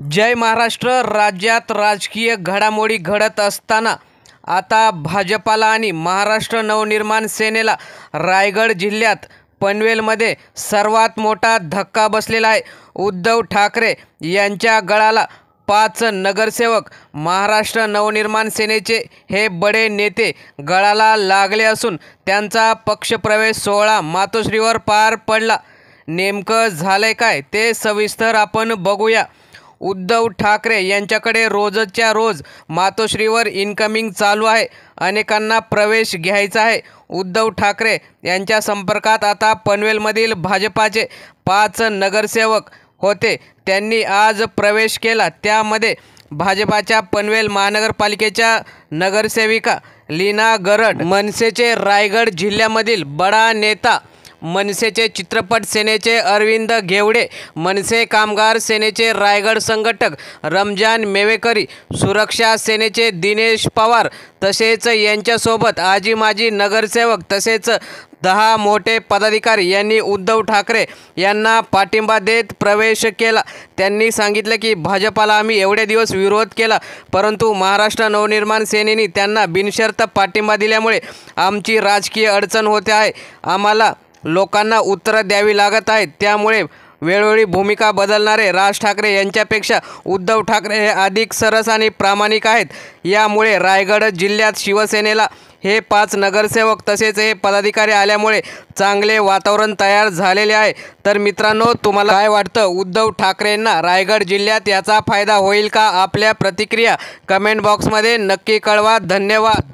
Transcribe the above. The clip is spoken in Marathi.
जय महाराष्ट्र। राज्यात राजकीय घडामोडी घडत असताना आता भाजपाला आणि महाराष्ट्र नवनिर्माण सेनेला रायगड जिल्ह्यात पनवेलमध्ये सर्वात मोठा धक्का बसलेला आहे। उद्धव ठाकरे यांच्या गळाला 5 नगरसेवक महाराष्ट्र नवनिर्माण सेनेचे हे बडे नेते गळाला लागले असून त्यांचा पक्षप्रवेश सोहळा मातोश्रीवर पार पडला। नेमकं झालंय काय ते सविस्तर आपण बघूया। उद्धव ठाकरे यांच्याकडे रोजच्या रोज मातोश्रीवर इनकमिंग चालू आहे। अनेकांना प्रवेश घ्यायचा आहे। उद्धव ठाकरे यांच्या संपर्कात आता पनवेलमधील भाजपाचे 5 नगरसेवक होते, त्यांनी आज प्रवेश केला। त्यामध्ये भाजपाच्या पनवेल महानगरपालिकेच्या नगरसेविका लीना गरड, मनसेचे रायगड जिल्ह्यामधील बडा नेता, मनसेचे चित्रपट सेनेचे अरविंद घेवडे, मनसे कामगार सेनेचे रायगड संघटक रमजान मेवेकरी, सुरक्षा सेनेचे दिनेश पवार, तसेच यांच्यासोबत आजी माजी नगरसेवक तसेच 10 मोठे पदाधिकारी यांनी उद्धव ठाकरे यांना पाठिंबा देत प्रवेश केला। त्यांनी सांगितले की भाजपाला आम्ही एवढे दिवस विरोध केला, परंतु महाराष्ट्र नवनिर्माण सेनेने त्यांना बिनशर्त पाठिंबा दिल्यामुळे आमची राजकीय अडचण होते आहे। आम्हाला लोकांना उत्तरं द्यावी लागत आहेत, त्यामुळे वेळोवेळी भूमिका बदलणारे राज ठाकरे यांच्यापेक्षा उद्धव ठाकरे हे अधिक सरस आणि प्रामाणिक आहेत। यामुळे रायगड जिल्ह्यात शिवसेनेला हे 5 नगरसेवक तसेच हे पदाधिकारी आल्यामुळे चांगले वातावरण तयार झालेले आहे। तर मित्रांनो, तुम्हाला काय वाटतं? उद्धव ठाकरेंना रायगड जिल्ह्यात याचा फायदा होईल का? आपल्या प्रतिक्रिया कमेंट बॉक्समध्ये नक्की कळवा। धन्यवाद।